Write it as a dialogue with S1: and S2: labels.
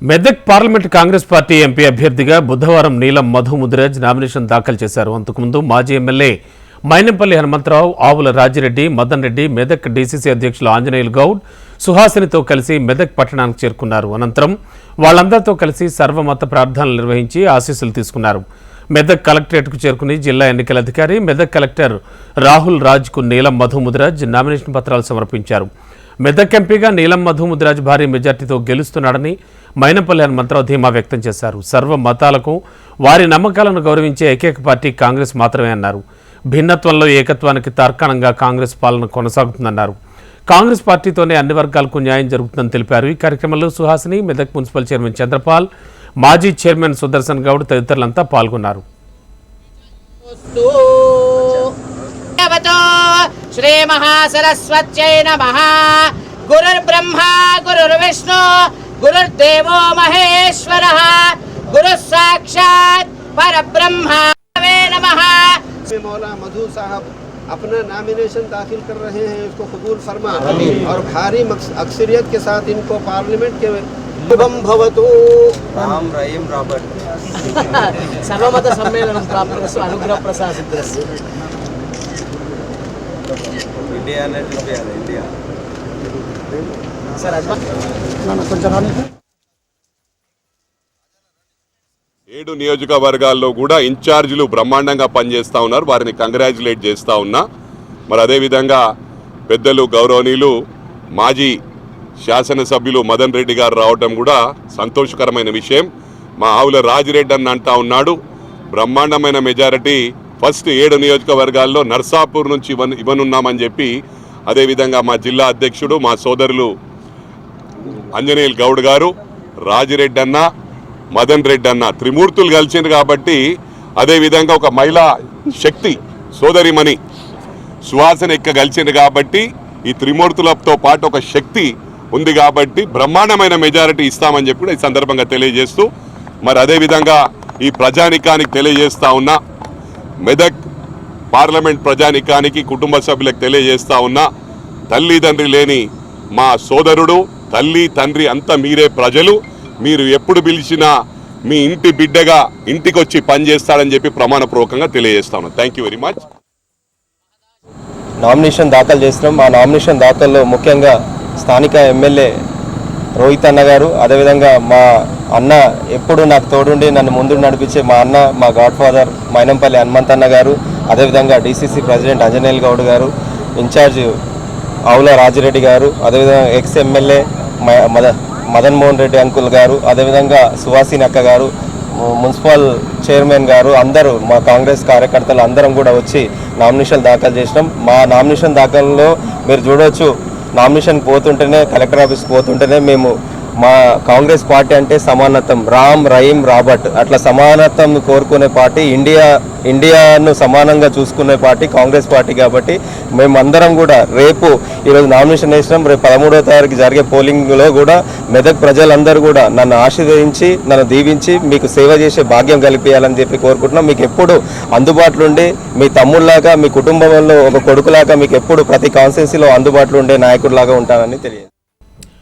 S1: Medak parliament Congress party MP అభ్యర్థిగా బుధవారం నీలం మధు ముదిరాజ్ నామినేషన్ దాఖలు చేశారు. అంతకుముందు మాజీ ఎమ్మెల్యే మైనంపల్లి హనుమంతరావు, ఆవుల రాజిరెడ్డి, మదన్ రెడ్డి, మెదక్ డీసీసీ అధ్యక్షులు ఆంజనేయులు గౌడ్, సుహాసినితో కలిసి మెదక్ పట్టణానికి చేరుకున్నారు. అనంతరం వాళ్లందరితో కలిసి సర్వమత ప్రార్థనలు నిర్వహించి ఆశీస్సులు తీసుకున్నారు. మెదక్ కలెక్టరేట్కు చేరుకుని జిల్లా ఎన్నికల అధికారి మెదక్ కలెక్టర్ రాహుల్ రాజ్కు నీలం మధు ముదిరాజ్ నామినేషన్ పత్రాలు సమర్పించారు. మెదక్ ఎంపీగా నీలం మధు ముదిరాజ్ భారీ మెజార్టీతో గెలుస్తున్నాడని మైనంపల్లి హనుమంతరావు ధీమా వ్యక్తం చేశారు. సర్వ మతాలకు వారి నమ్మకాలను గౌరవించే ఏకైక పార్టీ కాంగ్రెస్ మాత్రమే అన్నారు. భిన్నత్వంలో ఏకత్వానికి తార్కాణంగా కాంగ్రెస్ పాలన కొనసాగుతుందన్నారు. కాంగ్రెస్ పార్టీతోనే అన్ని వర్గాలకు న్యాయం జరుగుతుందని తెలిపారు. ఈ కార్యక్రమంలో సుహాసిని, మెదక్ మున్సిపల్ చైర్మన్ చంద్రపాల్, మాజీ చైర్మన్ సుదర్శన్ గౌడ్ తదితరులంతా పాల్గొన్నారు.
S2: శ్రీ మహాసరస్వత్యై నమః. గురుర్బ్రహ్మా గురుర్విష్ణు गुरुर्देवो महेश्वरः गुरुः साक्षात् परब्रह्म नमः.
S3: मौला मधु साहब अपना नॉमिनेशन दाखिल कर रहे हैं, उसको कबूल फरमा और भारी अक्सरियत के साथ इनको पार्लियामेंट के शुभम भवतु.
S4: राम रहीम रॉबर्ट
S2: सर्वमत सम्मेलनं प्राप्तस्य अनुग्रह प्रसादितस्य
S4: इंडिया ने इंडिया
S2: सर
S5: 7 నియోజకవర్గాల్లో కూడా ఇన్ఛార్జీలు బ్రహ్మాండంగా పనిచేస్తూ ఉన్నారు. వారిని కంగ్రాచ్యులేట్ చేస్తూ ఉన్నా. మరి అదేవిధంగా పెద్దలు గౌరవనీయులు మాజీ శాసనసభ్యులు మదన్ రెడ్డి గారు రావడం కూడా సంతోషకరమైన విషయం. మా ఆవుల రాజిరెడ్డి అని అంటా ఉన్నాడు. బ్రహ్మాండమైన మెజారిటీ ఫస్ట్ 7 నియోజకవర్గాల్లో నర్సాపూర్ నుంచి ఇవ్వనున్నామని చెప్పి, అదేవిధంగా మా జిల్లా అధ్యక్షుడు మా సోదరులు ఆంజనేయులు గౌడ్ గారు, రాజిరెడ్డి అన్న, మదన్ రెడ్డి అన్న త్రిమూర్తులు కలిసింది కాబట్టి, అదేవిధంగా ఒక మహిళా శక్తి సోదరిమణి సుహాసిని ఎక్క కలిసింది కాబట్టి, ఈ త్రిమూర్తులతో పాటు ఒక శక్తి ఉంది కాబట్టి బ్రహ్మాండమైన మెజారిటీ ఇస్తామని చెప్పి కూడా ఈ సందర్భంగా తెలియజేస్తూ, మరి అదేవిధంగా ఈ ప్రజానికానికి తెలియజేస్తా ఉన్నా, మెదక్ పార్లమెంట్ ప్రజానికానికి కుటుంబ సభ్యులకు తెలియజేస్తా ఉన్నా, తల్లిదండ్రి లేని మా సోదరుడు, తల్లి తండ్రి అంతా మీరే ప్రజలు. మీరు ఎప్పుడు పిలిచినా మీ ఇంటి బిడ్డగా ఇంటికి వచ్చి పనిచేస్తాడని చెప్పి ప్రమాణపూర్వకంగా తెలియజేస్తా ఉన్నా. Thank you very much.
S4: Nomination దాఖలు చేస్తున్నాం. ఆ నామినేషన్ దాఖల్లో ముఖ్యంగా స్థానిక ఎమ్మెల్యే రోహిత్ అన్న గారు, అదేవిధంగా మా అన్న ఎప్పుడు నాకు తోడుండి నన్ను ముందు నడిపించే మా అన్న, మా గాడ్ ఫాదర్ మైనంపల్లి హనుమంతన్న గారు, అదేవిధంగా డీసీసీ ప్రెసిడెంట్ ఆంజనేయులు గౌడ్ గారు, ఇన్ఛార్జ్ ఆవుల రాజిరెడ్డి గారు, అదేవిధంగా ex MLA Madan Mohan Reddy uncle గారు, అదేవిధంగా సుహాసిని అక్క గారు, మున్సిపల్ చైర్మన్ గారు, అందరూ మా కాంగ్రెస్ కార్యకర్తలు అందరం కూడా వచ్చి నామినేషన్ దాఖలు చేసినాం. మా నామినేషన్ దాఖల్లో మీరు చూడవచ్చు, నామినేషన్ పోతుంటేనే, కలెక్టర్ ఆఫీస్కి పోతుంటేనే మేము మా కాంగ్రెస్ పార్టీ అంటే సమానత్వం, రామ్ రహీం రాబర్ట్, అట్లా సమానత్వం కోరుకునే పార్టీ, ఇండియాను సమానంగా చూసుకునే పార్టీ కాంగ్రెస్ పార్టీ. కాబట్టి మేమందరం కూడా రేపు ఈరోజు నామినేషన్ వేసినాం. రేపు 13వ తారీఖు జరిగే పోలింగ్లో కూడా మెదక్ ప్రజలందరూ కూడా నన్ను ఆశీర్వదించి, నన్ను దీవించి మీకు సేవ చేసే భాగ్యం కల్పించాలని చెప్పి కోరుకుంటున్నాం. మీకు ఎప్పుడు అందుబాటులో ఉండి, మీ తమ్ముళ్ళలాగా, మీ కుటుంబంలో ఒక కొడుకులాగా మీకు ఎప్పుడు ప్రతి కాన్స్టిట్యున్సీలో అందుబాటులో ఉండే నాయకుడిలాగా ఉంటానని తెలియదు.